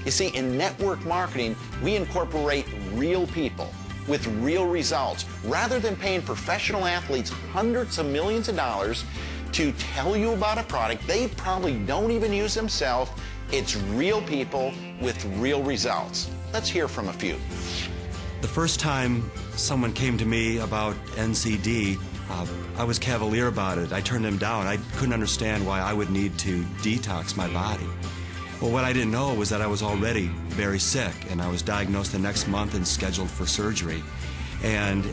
You see, in network marketing, we incorporate real people with real results, rather than paying professional athletes hundreds of millions of dollars to tell you about a product they probably don't even use themselves. It's real people with real results. Let's hear from a few. The first time someone came to me about NCD, I was cavalier about it. I turned them down. I couldn't understand why I would need to detox my body. Well, what I didn't know was that I was already very sick, and I was diagnosed the next month and scheduled for surgery. And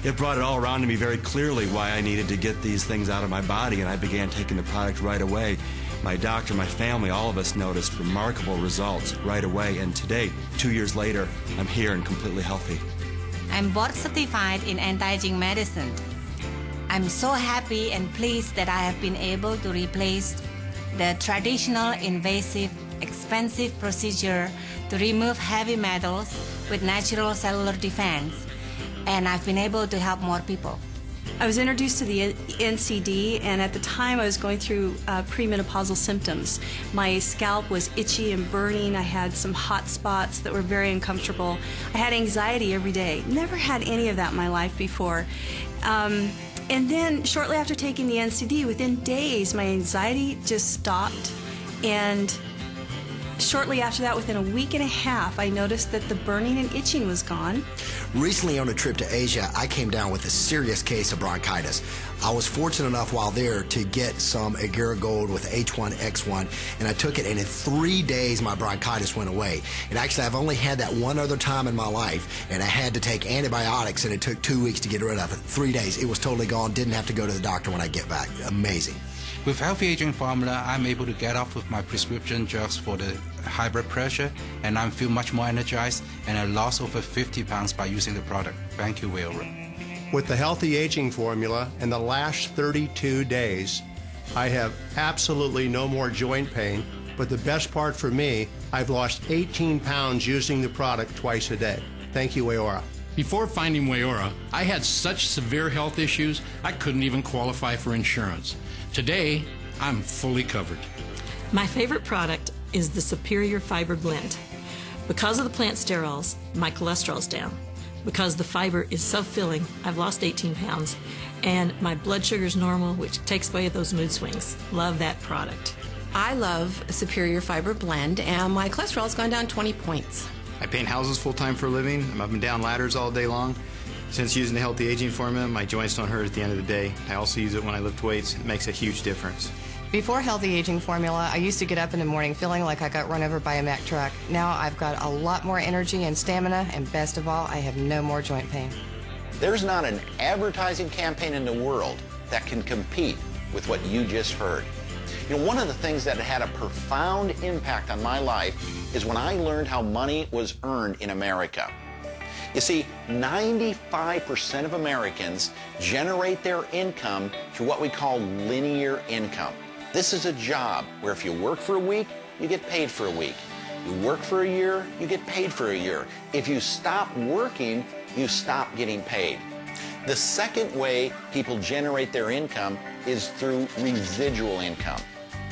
it brought it all around to me very clearly why I needed to get these things out of my body, and I began taking the product right away. My doctor, my family, all of us noticed remarkable results right away, and today, 2 years later, I'm here and completely healthy. I'm board certified in anti-aging medicine. I'm so happy and pleased that I have been able to replace the traditional invasive, expensive procedure to remove heavy metals with natural cellular defense, and I've been able to help more people. I was introduced to the NCD, and at the time I was going through premenopausal symptoms. My scalp was itchy and burning. I had some hot spots that were very uncomfortable. I had anxiety every day. Never had any of that in my life before. And then shortly after taking the NCD, within days, my anxiety just stopped. And shortly after that, within a week and a half, I noticed that the burning and itching was gone. Recently on a trip to Asia, I came down with a serious case of bronchitis. I was fortunate enough while there to get some Agira Gold with H1X1, and I took it, and in 3 days my bronchitis went away. And actually I've only had that one other time in my life, and I had to take antibiotics, and it took 2 weeks to get rid of it. 3 days, it was totally gone, didn't have to go to the doctor when I get back. Amazing. With Healthy Aging Formula, I'm able to get off with my prescription drugs for the high blood pressure, and I feel much more energized, and I lost over 50 pounds by using the product. Thank you, Wilbur. With the Healthy Aging Formula, in the last 32 days, I have absolutely no more joint pain, but the best part for me, I've lost 18 pounds using the product twice a day. Thank you, Weora. Before finding Weora, I had such severe health issues, I couldn't even qualify for insurance. Today, I'm fully covered. My favorite product is the Superior Fiber Blend. Because of the plant sterols, my cholesterol's down. Because the fiber is so filling, I've lost 18 pounds, and my blood sugar's normal, which takes away those mood swings. Love that product. I love Superior Fiber Blend, and my cholesterol's gone down 20 points. I paint houses full-time for a living. I'm up and down ladders all day long. Since using the Healthy Aging Formula, my joints don't hurt at the end of the day. I also use it when I lift weights. It makes a huge difference. Before Healthy Aging Formula, I used to get up in the morning feeling like I got run over by a Mack truck. Now I've got a lot more energy and stamina, and best of all, I have no more joint pain. There's not an advertising campaign in the world that can compete with what you just heard. You know, one of the things that had a profound impact on my life is when I learned how money was earned in America. You see, 95% of Americans generate their income through what we call linear income. This is a job where if you work for a week, you get paid for a week. You work for a year, you get paid for a year. If you stop working, you stop getting paid. The second way people generate their income is through residual income.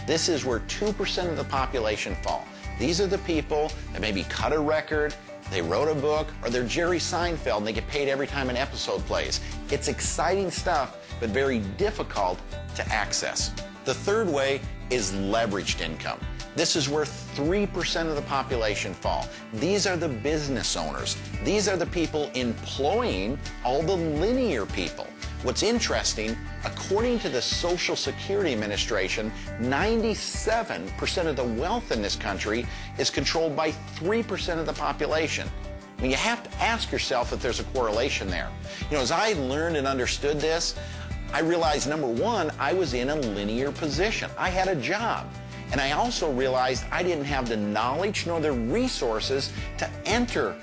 This is where 2% of the population fall. These are the people that maybe cut a record, they wrote a book, or they're Jerry Seinfeld and they get paid every time an episode plays. It's exciting stuff, but very difficult to access. The third way is leveraged income. This is where 3% of the population fall. These are the business owners. These are the people employing all the linear people. What's interesting, according to the Social Security Administration, 97% of the wealth in this country is controlled by 3% of the population. I mean, you have to ask yourself if there's a correlation there. You know, as I learned and understood this, I realized, number one, I was in a linear position. I had a job. And I also realized I didn't have the knowledge nor the resources to enter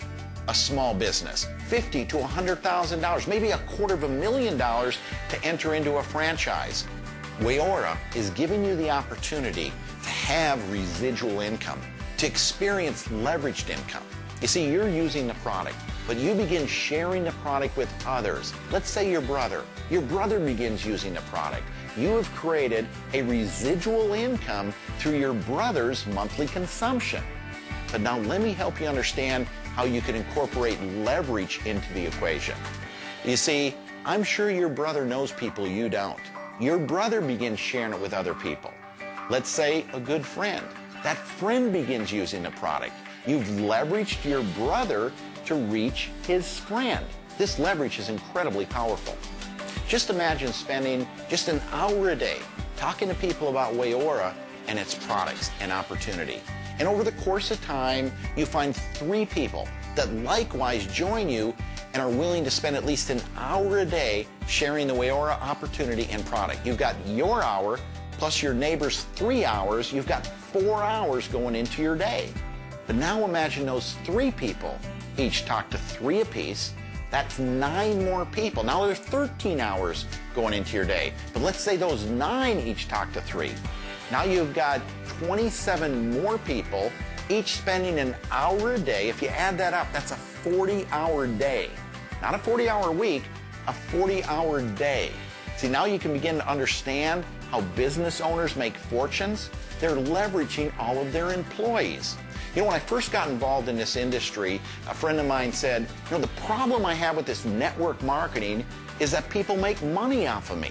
a small business, $50,000 to $100,000, maybe $250,000 to enter into a franchise. Weora is giving you the opportunity to have residual income, to experience leveraged income. You see, you're using the product, but you begin sharing the product with others. Let's say your brother. Your brother begins using the product. You have created a residual income through your brother's monthly consumption. But now let me help you understand how you can incorporate leverage into the equation. You see, I'm sure your brother knows people you don't. Your brother begins sharing it with other people. Let's say a good friend. That friend begins using the product. You've leveraged your brother to reach his friend. This leverage is incredibly powerful. Just imagine spending just an hour a day talking to people about Wayora and its products and opportunity. And over the course of time, you find 3 people that likewise join you and are willing to spend at least an hour a day sharing the Wayora opportunity and product. You've got your hour plus your neighbor's 3 hours. You've got 4 hours going into your day. But now imagine those 3 people each talk to 3 apiece. That's 9 more people. Now there's 13 hours going into your day. But let's say those 9 each talk to 3. Now you've got 27 more people, each spending an hour a day. If you add that up, that's a 40-hour day. Not a 40-hour week, a 40-hour day. See, now you can begin to understand how business owners make fortunes. They're leveraging all of their employees. You know, when I first got involved in this industry, a friend of mine said, you know, the problem I have with this network marketing is that people make money off of me.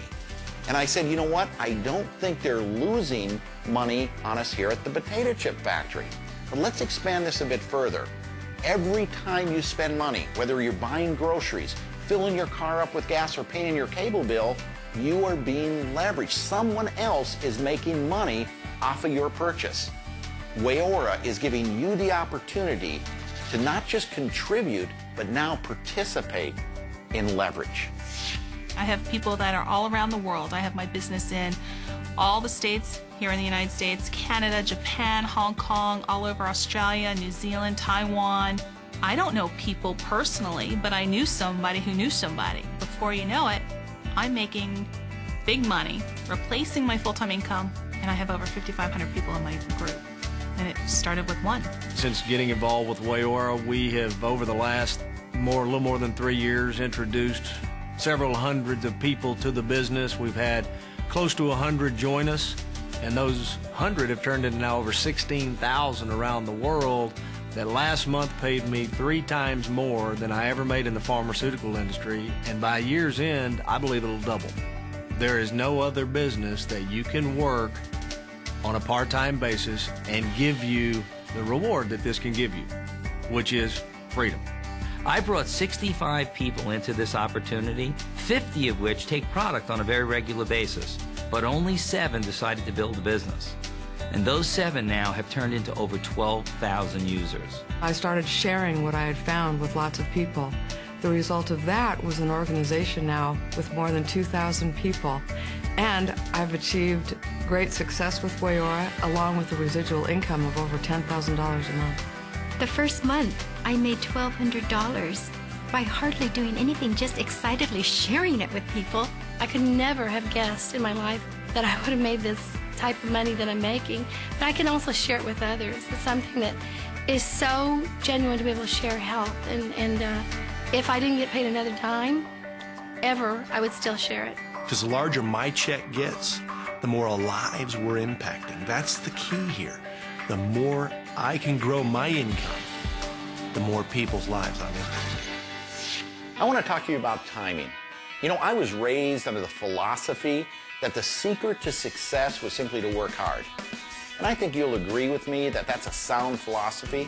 And I said, you know what? I don't think they're losing money on us here at the potato chip factory. But let's expand this a bit further. Every time you spend money, whether you're buying groceries, filling your car up with gas, or paying your cable bill, you are being leveraged. Someone else is making money off of your purchase. Wayora is giving you the opportunity to not just contribute, but now participate in leverage. I have people that are all around the world. I have my business in all the states here in the United States, Canada, Japan, Hong Kong, all over Australia, New Zealand, Taiwan. I don't know people personally, but I knew somebody who knew somebody. Before you know it, I'm making big money, replacing my full-time income, and I have over 5,500 people in my group. And it started with 1. Since getting involved with Wayora, we have, over the last a little more than 3 years, introduced several hundreds of people to the business. We've had close to 100 join us, and those 100 have turned into now over 16,000 around the world that last month paid me 3 times more than I ever made in the pharmaceutical industry, and by year's end, I believe it'll double. There is no other business that you can work on a part-time basis and give you the reward that this can give you, which is freedom. I brought 65 people into this opportunity, 50 of which take product on a very regular basis, but only 7 decided to build a business. And those 7 now have turned into over 12,000 users. I started sharing what I had found with lots of people. The result of that was an organization now with more than 2,000 people. And I've achieved great success with Wayora, along with a residual income of over $10,000 a month. The first month, I made $1,200 by hardly doing anything, just excitedly sharing it with people. I could never have guessed in my life that I would have made this type of money that I'm making, but I can also share it with others. It's something that is so genuine to be able to share help, and if I didn't get paid another dime, ever, I would still share it. Because the larger my check gets, the more lives we're impacting. That's the key here. The more I can grow my income, the more people's lives I'm impacting. I want to talk to you about timing. You know, I was raised under the philosophy that the secret to success was simply to work hard. And I think you'll agree with me that that's a sound philosophy.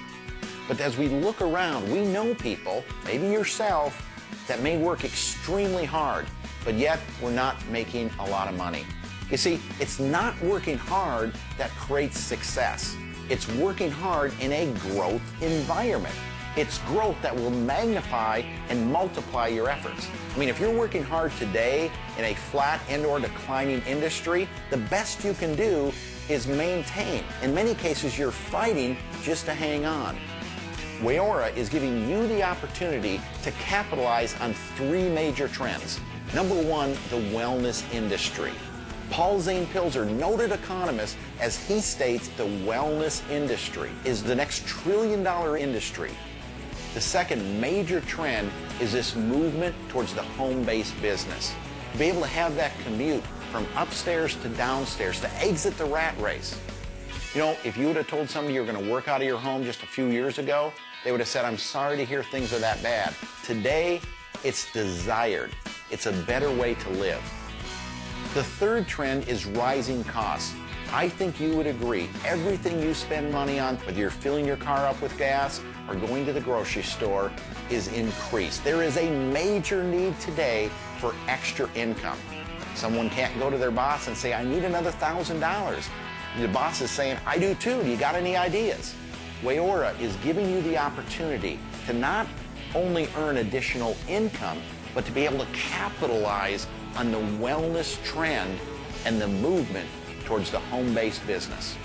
But as we look around, we know people, maybe yourself, that may work extremely hard, but yet we're not making a lot of money. You see, it's not working hard that creates success. It's working hard in a growth environment. It's growth that will magnify and multiply your efforts. I mean, if you're working hard today in a flat and/or declining industry, the best you can do is maintain. In many cases, you're fighting just to hang on. Wayora is giving you the opportunity to capitalize on 3 major trends. Number 1, the wellness industry. Zane Pilzer, noted economist, as he states, the wellness industry is the next trillion-dollar industry. The second major trend is this movement towards the home-based business. To be able to have that commute from upstairs to downstairs, to exit the rat race. You know, if you would have told somebody you were going to work out of your home just a few years ago, they would have said, I'm sorry to hear things are that bad. Today, it's desired. It's a better way to live. The third trend is rising costs. I think you would agree, everything you spend money on, whether you're filling your car up with gas or going to the grocery store, is increased. There is a major need today for extra income. Someone can't go to their boss and say, I need another $1,000. The boss is saying, I do too. Do you got any ideas? Wayora is giving you the opportunity to not only earn additional income, but to be able to capitalize on the wellness trend and the movement towards the home-based business.